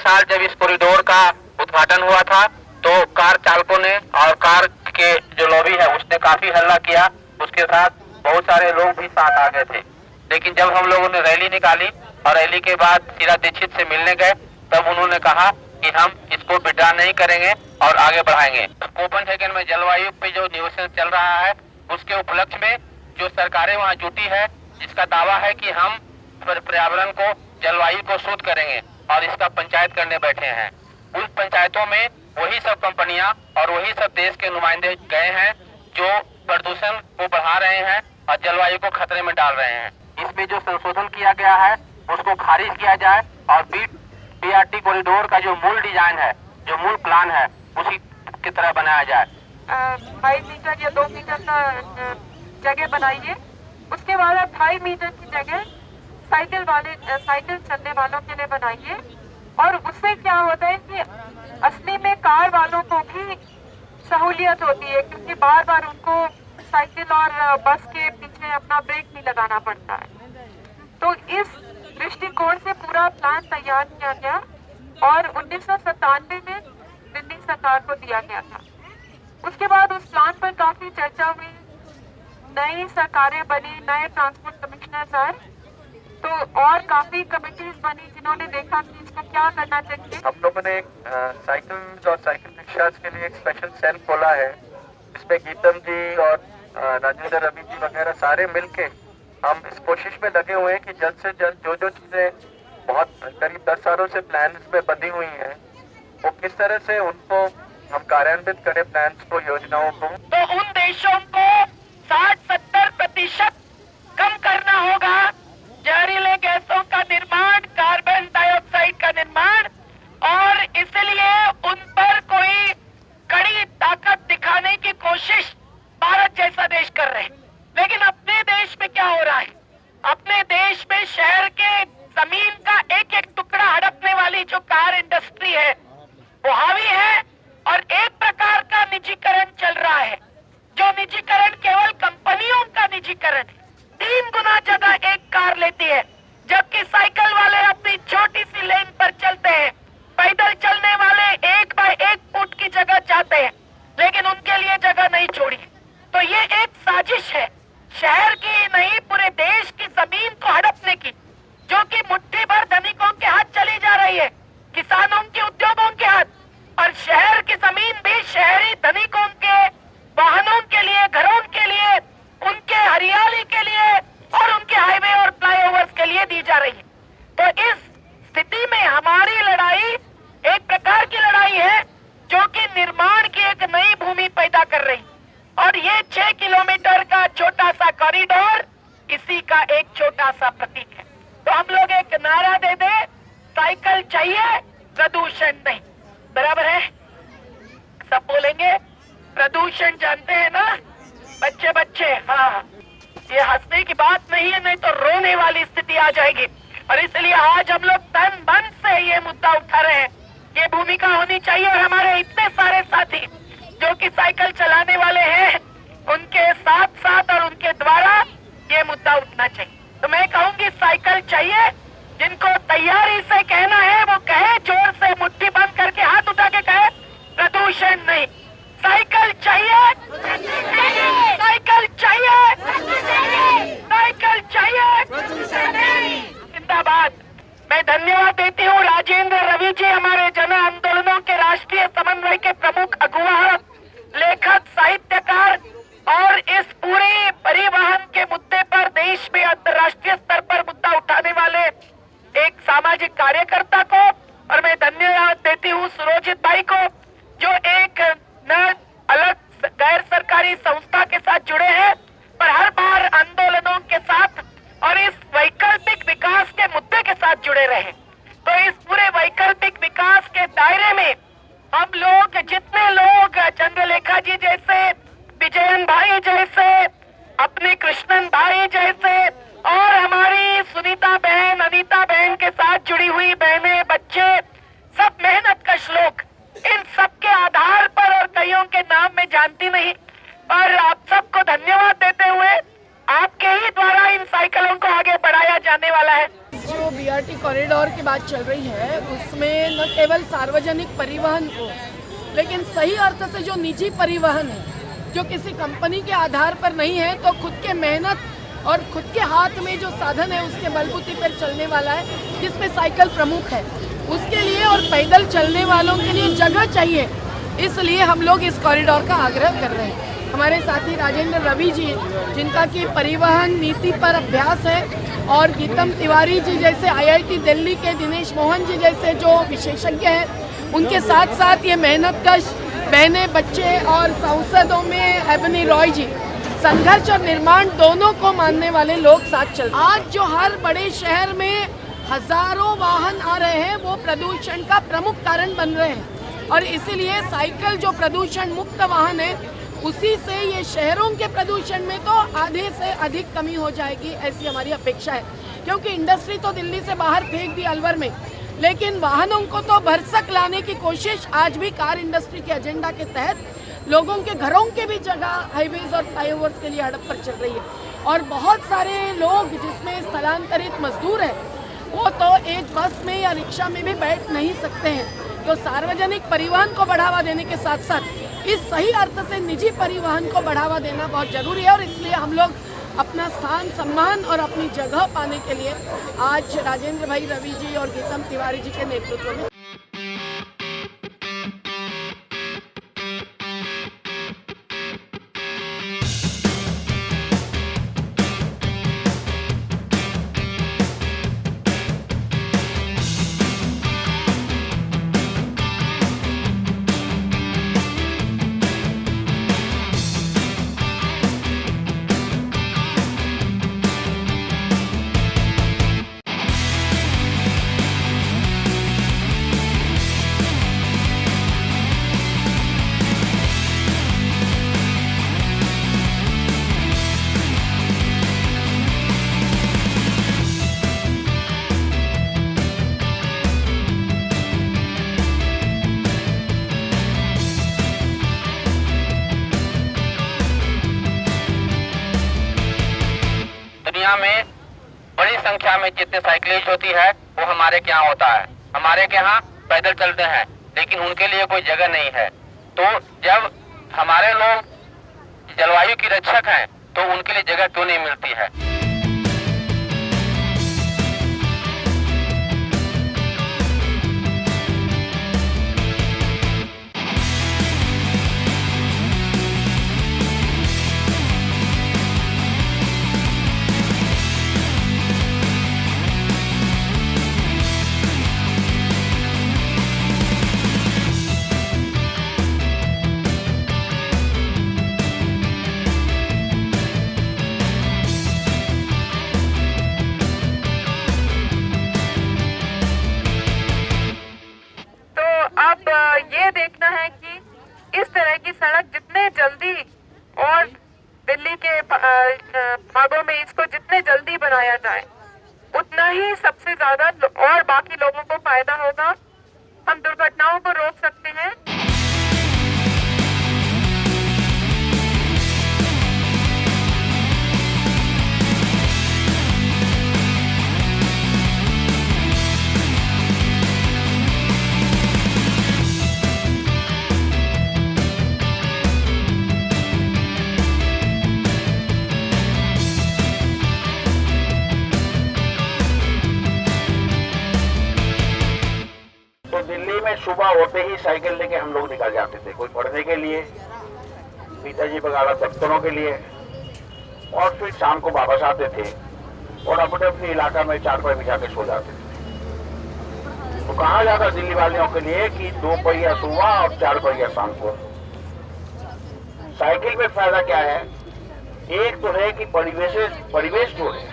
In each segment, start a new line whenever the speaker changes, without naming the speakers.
साल जब इस कॉरिडोर का उद्घाटन हुआ था तो कार चालकों ने और कार के जो लॉबी है उसने काफी हल्ला किया, उसके साथ बहुत सारे लोग भी साथ आ गए थे। लेकिन जब हम लोगों ने रैली निकाली और रैली के बाद शीला दीक्षित से मिलने गए तब उन्होंने कहा कि हम इसको विड्रॉ नहीं करेंगे और आगे बढ़ाएंगे। कोपेनहेगन में जलवायु पे जो निवेशन चल रहा है उसके उपलक्ष्य में जो सरकारें वहाँ जुटी है, जिसका दावा है कि हम पर्यावरण को, जलवायु को शुद्ध करेंगे और इसका पंचायत करने बैठे हैं। उन पंचायतों में वही सब कंपनियां और वही सब देश के नुमाइंदे गए हैं जो प्रदूषण को बढ़ा रहे हैं और जलवायु को खतरे में डाल रहे हैं। इसमें जो संशोधन किया गया है उसको खारिज किया जाए और बीआरटी कॉरिडोर का जो मूल डिजाइन है, जो मूल प्लान है, उसी की तरह बनाया जाए।
5 मीटर या 2 मीटर का जगह बनाइए, उसके बाद आप 2.5 मीटर की जगह साइकिल चलने वालों के लिए बनाइए। और उससे क्या होता है कि असली में कार वालों को भी सहूलियत होती है, क्योंकि बार बार उनको साइकिल और बस के पीछे अपना ब्रेक नहीं लगाना पड़ता है। तो इस दृष्टिकोण से पूरा प्लान तैयार किया गया और 1997 में दिल्ली सरकार को दिया गया था। उसके बाद उस प्लान पर काफी चर्चा हुई, नई सरकारें बनी, नए ट्रांसपोर्ट कमिश्नर्स आए, तो और काफी कमिटीज बनी जिन्होंने देखा कि इसको क्या करना चाहिए।
हम लोगों ने साइकिल और साइकिल रिक्शास के लिए एक स्पेशल सेल खोला है, जिसमें गीतम जी और राजेंद्र रवि जी वगैरह सारे मिलके हम इस कोशिश में लगे हुए हैं कि जल्द से जल्द जो चीजें बहुत करीब 10 सालों से प्लान में बंधी हुई हैं, वो किस तरह से उनको हम कार्यान्वित करें, प्लान्स को, योजनाओं को।
तो उन देशों को 60-70% कम करना होगा जहरीले गैसों का निर्माण, कार्बन डाइऑक्साइड का निर्माण, और इसलिए उन पर कोई कड़ी ताकत दिखाने की कोशिश भारत जैसा देश कर रहे हैं। लेकिन अपने देश में क्या हो रहा है? अपने देश में शहर के जमीन का एक एक टुकड़ा हड़पने वाली जो कार इंडस्ट्री है वो हावी है, और एक प्रकार का निजीकरण चल रहा है, जो निजीकरण केवल कंपनियों का निजीकरण है। 3 गुना जगह एक कार लेती है, जबकि साइकिल वाले अपनी छोटी सी लेन पर चलते हैं, पैदल चलने वाले 1 बाय 1 फुट की जगह चाहते हैं, लेकिन उनके लिए जगह नहीं छोड़ी। तो ये एक साजिश है शहर की नहीं, पूरे देश की जमीन को हड़पने की, जो कि मुट्ठी भर धनिकों के हाथ चली जा रही है, किसानों के, उद्योगों के हाथ, और शहर की जमीन भी शहरी धनिकों के वाहनों के लिए, घरों के लिए, उनके हरियाली के लिए और उनके हाईवे और फ्लाईओवर्स के लिए दी जा रही है। तो इस स्थिति में हमारी लड़ाई एक प्रकार की लड़ाई है जो कि निर्माण की एक नई भूमि पैदा कर रही, और ये 6 किलोमीटर का छोटा सा कॉरिडोर इसी का एक छोटा सा प्रतीक है। तो हम लोग एक नारा दे दे, साइकिल चाहिए, प्रदूषण नहीं। बराबर है? सब बोलेंगे प्रदूषण, जानते हैं ना बच्चे? हाँ, ये हंसने की बात नहीं है, नहीं तो रोने वाली स्थिति आ जाएगी। और इसलिए आज हम लोग तन मन से ये मुद्दा उठा रहे हैं, ये भूमिका होनी चाहिए। और हमारे इतने सारे साथी जो कि साइकिल चलाने वाले हैं, उनके साथ साथ और उनके द्वारा ये मुद्दा उठना चाहिए। तो मैं कहूंगी साइकिल चाहिए, जिनको तैयारी से कहना है वो कहे, जोर से मुट्ठी बंद करके हाथ उठा के कहे प्रदूषण नहीं। साइकिल चाहिए, साइकिल चाहिए, साइकिल चाहिए, जिंदाबाद। मैं धन्यवाद देती हूँ राजेंद्र रवि जी, हमारे जन आंदोलनों के राष्ट्रीय समन्वय के प्रमुख अगुवा, लेखक, साहित्यकार, और इस पूरे परिवहन के मुद्दे पर देश में अंतर्राष्ट्रीय स्तर पर मुद्दा उठाने वाले एक सामाजिक कार्यकर्ता को। और मैं धन्यवाद देती हूँ सुरोजित भाई को, जो एक न अलग गैर सरकारी संस्था के साथ जुड़े हैं, पर हर बार आंदोलनों के साथ और इस वैकल्पिक विकास के मुद्दे के साथ जुड़े रहे। तो इस पूरे वैकल्पिक विकास के दायरे में हम लोग, जितने लोग, चंद्रलेखा जी जैसे, विजयन भाई जैसे, अपने कृष्णन भाई जैसे, और हमारी सुनीता बहन, अनीता बहन के साथ जुड़ी हुई बहनें, बच्चे, सब मेहनतकश लोग, इन सब के आधार पर, और कईयों के नाम में जानती नहीं, और आप सबको धन्यवाद देते हुए आपके ही द्वारा इन साइकिलों को आगे बढ़ाया जाने वाला है।
जो बीआरटी कॉरिडोर की बात चल रही है उसमें न केवल सार्वजनिक परिवहन को लेकिन सही अर्थ से जो निजी परिवहन है जो किसी कंपनी के आधार पर नहीं है तो खुद के मेहनत और खुद के हाथ में जो साधन है उसके बलबूते पर चलने वाला है जिसमें साइकिल प्रमुख है उसके लिए और पैदल चलने वालों के लिए जगह चाहिए। इसलिए हम लोग इस कॉरिडोर का आग्रह कर रहे हैं। हमारे साथी राजेंद्र रवि जी जिनका कि परिवहन नीति पर अभ्यास है और गीतम तिवारी जी जैसे आईआईटी दिल्ली के दिनेश मोहन जी जैसे जो विशेषज्ञ हैं उनके साथ साथ ये मेहनतकश बहनें बच्चे और सांसदों में एबनी रॉय जी संघर्ष और निर्माण दोनों को मानने वाले लोग साथ चल। आज जो हर बड़े शहर में हजारों वाहन आ रहे हैं वो प्रदूषण का प्रमुख कारण बन रहे हैं और इसीलिए साइकिल जो प्रदूषण मुक्त वाहन है उसी से ये शहरों के प्रदूषण में तो आधे से अधिक कमी हो जाएगी ऐसी हमारी अपेक्षा है। क्योंकि इंडस्ट्री तो दिल्ली से बाहर फेंक दी अलवर में लेकिन वाहनों को तो भरसक लाने की कोशिश आज भी कार इंडस्ट्री के एजेंडा के तहत लोगों के घरों के भी जगह हाईवेज और फ्लाईओवर्स के लिए हड़प पर चल रही है। और बहुत सारे लोग जिसमें स्थलांतरित मजदूर हैं वो तो एक बस में या रिक्शा में भी बैठ नहीं सकते हैं। तो सार्वजनिक परिवहन को बढ़ावा देने के साथ साथ इस सही अर्थ से निजी परिवहन को बढ़ावा देना बहुत जरूरी है और इसलिए हम लोग अपना स्थान सम्मान और अपनी जगह पाने के लिए आज राजेंद्र भाई रवि जी और गीतम तिवारी जी के नेतृत्व में
में बड़ी संख्या में जितने साइकिलिस्ट होती है वो हमारे के यहाँ होता है। हमारे के यहाँ पैदल चलते हैं लेकिन उनके लिए कोई जगह नहीं है। तो जब हमारे लोग जलवायु की रक्षक हैं तो उनके लिए जगह क्यों नहीं मिलती है।
ये देखना है कि इस तरह की सड़क जितने जल्दी और दिल्ली के भागों में इसको जितने जल्दी बनाया जाए उतना ही सबसे ज्यादा और बाकी लोगों को फायदा होगा। हम दुर्घटनाओं को रोक सकते हैं।
दिल्ली में सुबह होते ही साइकिल लेके हम लोग निकल जाते थे, कोई पढ़ने के लिए, पिताजी वगैरह दफ्तरों के लिए, और फिर शाम को वापस आते थे और अपने अपने इलाका में चारपाई बिछा के सो जाते थे। तो कहा जाता दिल्ली वालियों के लिए कि 2 पहिया सुबह और 4 पहिया शाम को। साइकिल में फायदा क्या है? एक तो है कि परिवेश जो है,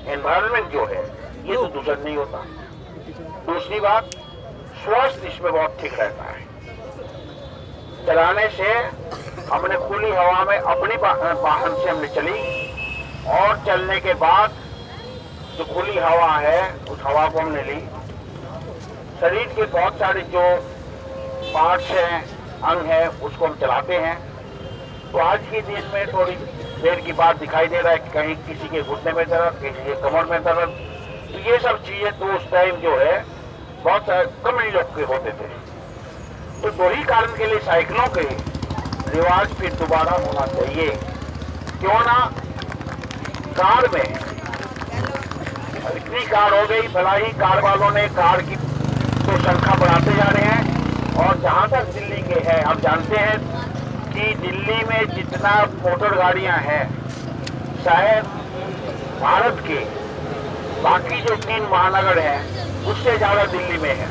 एनवायरनमेंट जो है, ये तो दूषित नहीं होता। दूसरी बात, स्वास्थ्य इसमें बहुत ठीक रहता है। चलाने से हमने खुली हवा में अपनी वाहन से हमने चली और चलने के बाद जो खुली हवा है उस हवा को हमने ली। शरीर के बहुत सारे जो पार्ट्स हैं, अंग है, उसको हम चलाते हैं। तो आज के दिन में थोड़ी देर की बात दिखाई दे रहा है कि कहीं किसी के घुटने में दर्द, किसी के कमर में दर्द, तो ये सब चीजें तो उस टाइम जो है बहुत कम ही लोग के होते थे। तो दो ही कारण के लिए साइकिलों के रिवाज फिर दोबारा होना चाहिए। क्यों ना कार में इतनी कार हो गई, भला ही कार वालों ने कार की तो संख्या बढ़ाते जा रहे हैं। और जहां तक दिल्ली के है, आप जानते हैं कि दिल्ली में जितना मोटर गाड़ियां हैं शायद भारत के बाकी जो 3 महानगर हैं उससे ज्यादा दिल्ली में है।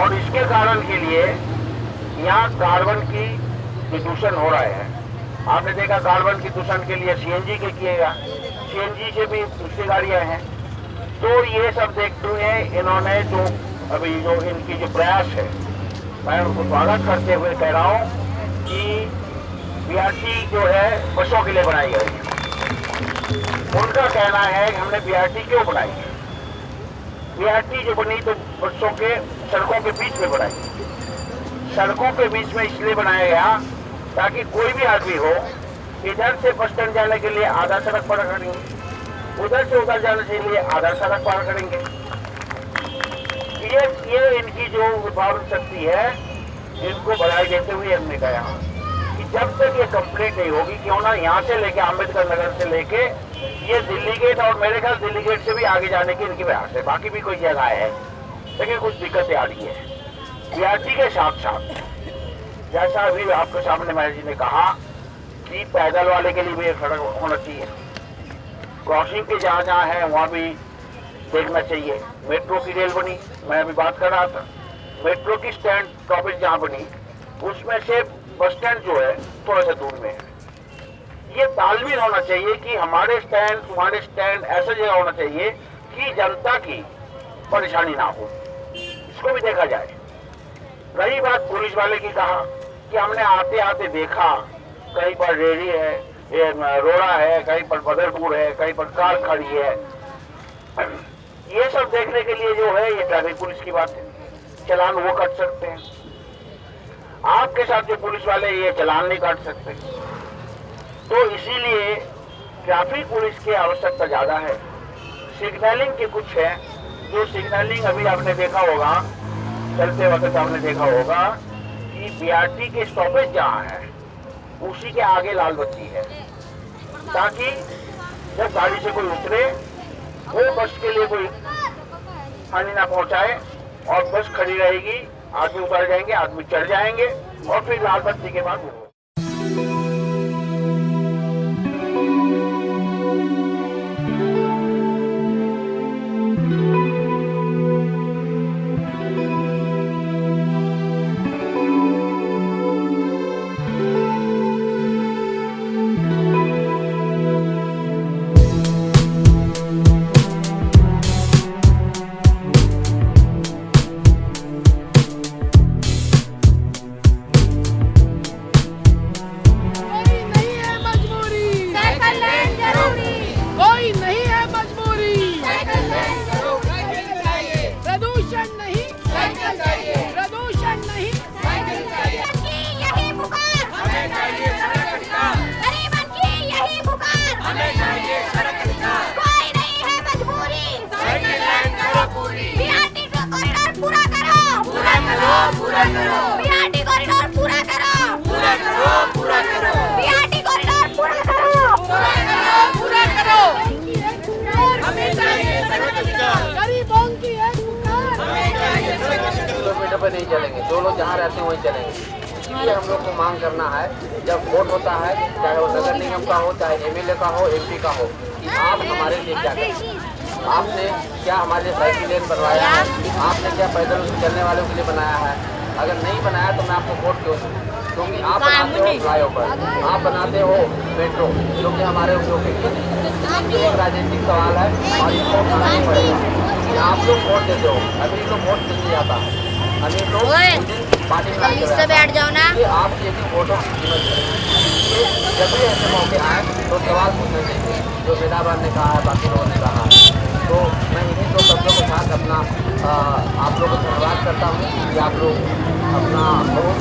और इसके कारण के लिए यहाँ कार्बन की प्रदूषण हो रहा है। आपने देखा कार्बन की दूषण के लिए सीएनजी के किएगा, सीएनजी से भी दूसरी गाड़ियां हैं। तो ये सब देखते हुए इन्होंने जो अभी जो इनकी जो प्रयास है, मैं उनको स्वागत करते हुए कह रहा हूँ कि बीआरटी जो है बसों के लिए बनाई गई है। उनका कहना है कि हमने बीआरटी क्यों बनाई है। बीआरटी जो बनी तो बसों के सड़कों के बीच में बनाई। सड़कों के बीच में इसलिए बनाया गया ताकि कोई भी आदमी हो, इधर से बस स्टैंड जाने के लिए आधा सड़क पार करेंगे, उधर से उधर जाने के लिए आधा सड़क पार करेंगे। ये इनकी जो उत्पादन शक्ति है इनको बढ़ाई देते हुए हमने कहा कि जब तक ये कंप्लीट नहीं होगी, क्यों ना यहाँ से लेके अम्बेडकर नगर से लेके ये दिल्ली गेट और मेरे ख्याल दिल्ली गेट से भी आगे जाने की इनकी प्रयास है। बाकी भी कोई जगह है लेकिन कुछ दिक्कतें आ रही है। बीआरटी के साथ साथ जैसा अभी आपके सामने मैनेज जी ने कहा कि पैदल वाले के लिए भी एक सड़क होना चाहिए, क्रॉसिंग के जहाँ जहाँ है वहाँ भी देखना चाहिए। मेट्रो की रेल बनी, मैं अभी बात कर रहा था, मेट्रो की स्टैंड स्टॉपेज जहाँ बनी उसमें से बस स्टैंड जो है थोड़ा सा दूर में है। ये तालमेल होना चाहिए कि हमारे स्टैंड तुम्हारे स्टैंड ऐसा जगह होना चाहिए कि जनता की परेशानी ना हो, इसको भी देखा जाए। रही बात पुलिस वाले की, कहा कि हमने आते आते देखा कहीं पर रेहड़ी है, रोड़ा है, कहीं पर बदरपुर है, कहीं पर कार खड़ी है। ये सब देखने के लिए जो है ये ट्रैफिक पुलिस की बात है, चालान वो काट सकते हैं। आपके साथ जो पुलिस वाले ये चालान नहीं काट सकते। तो इसीलिए ट्रैफिक पुलिस की आवश्यकता ज्यादा है। सिग्नलिंग के कुछ है जो सिग्नलिंग अभी आपने देखा होगा, चलते वक्त आपने देखा होगा कि बीआरटी के स्टॉपेज जहाँ है उसी के आगे लाल बत्ती है, ताकि जब गाड़ी से कोई उतरे वो बस के लिए कोई हानि ना पहुंचाए और बस खड़ी रहेगी, आदमी उतर जाएंगे, आदमी चढ़ जाएंगे और फिर लाल बत्ती के बाद वो
बीआरटी कॉरिडोर पूरा करो, पूरा करो, पूरा करो। बीआरटी कॉरिडोर पूरा करो, पूरा करो, पूरा करो। हमें चाहिए सड़क विकास, गरीबों की एक पुकार, हमें चाहिए सड़क विकास।
किलोमीटर पर नहीं चलेंगे, जो लोग जहाँ रहते हैं वहीं चलेंगे। इसलिए हम लोग को मांग करना है, जब वोट होता है, चाहे वो नगर निगम का हो, चाहे एमएलए का हो, एमपी का हो, कि आप हमारे लिए क्या करें। आपने क्या हमारे लिए साइकिल लेन बनवाया है, आपने क्या पैदल चलने वालों के लिए बनाया है। अगर नहीं बनाया तो मैं आपको वोट क्यों दूं? क्योंकि आप बनाते हो फ्लाईओवर, आप बनाते हो मेट्रो, जो कि हमारे उपयोग के लिए एक राजनीतिक सवाल है और इसको उठाना ही पड़ेगा। आप लोग वोट देते हो, अभी लोग वोट नहीं जाता है, अभी लोग पार्टी में बैठ जाओ ना, आपकी यदि वोटों की कीमत है। जब भी ऐसे मौके आए तो सवाल पूछने चाहिए, जो बेदाबाद ने कहा है, बाकी लोगों ने कहा है। तो मैं इन्हीं दो शब्दों के साथ अपना आप लोगों को धन्यवाद करता हूँ कि आप लोग अपना बहुत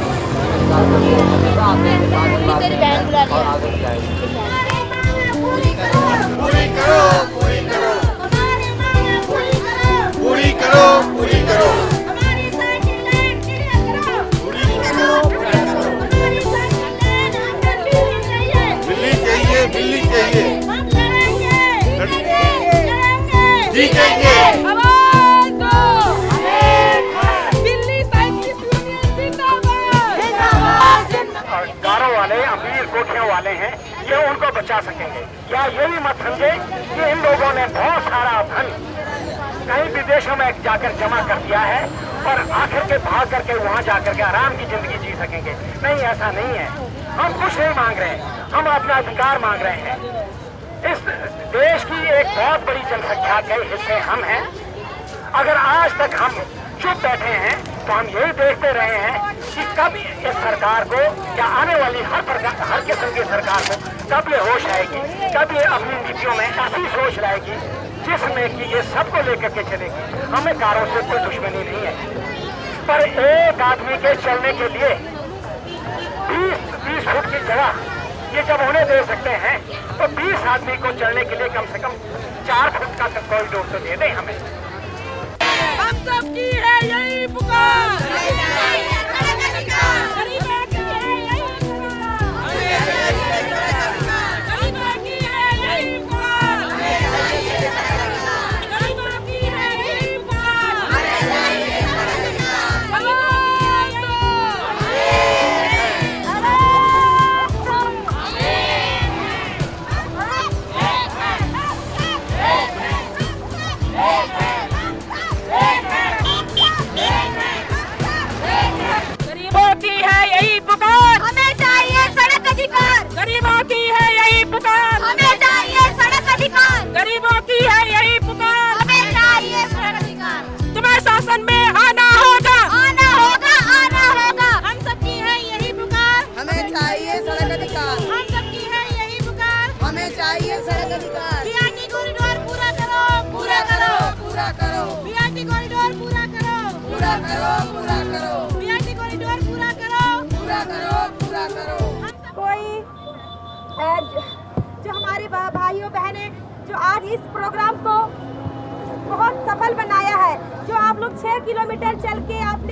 और आगे जाएंगे।
टैक्स जाकर जमा कर दिया है और आखिर के भाग करके वहाँ जाकर के आराम की जिंदगी जी सकेंगे। नहीं, ऐसा नहीं है। हम कुछ नहीं मांग रहे हैं, हम अपना अधिकार मांग रहे हैं। इस देश की एक बहुत बड़ी जनसंख्या के हिस्से हम हैं। अगर आज तक हम चुप बैठे हैं तो हम यही देखते रहे हैं कि कब इस सरकार को या आने वाली हर किस्म की सरकार को कब ये होश आएगी, कब ये अपनी नीतियों में ऐसी सोच लाएगी जिसमें कि ये सबको लेकर के चलेगी। हमें कारों से कोई दुश्मनी नहीं है, पर एक आदमी के चलने के लिए 20 फुट की जगह ये जब उन्हें दे सकते हैं तो 20 आदमी को चलने के लिए कम से कम 4 फुट का कॉरिडोर तो दे दें हमें।
हम सबकी है यही पुकार,
जो हमारे भाइयों बहनें जो आज इस प्रोग्राम को बहुत सफल बनाया है, जो आप लोग 6 किलोमीटर चल के आपने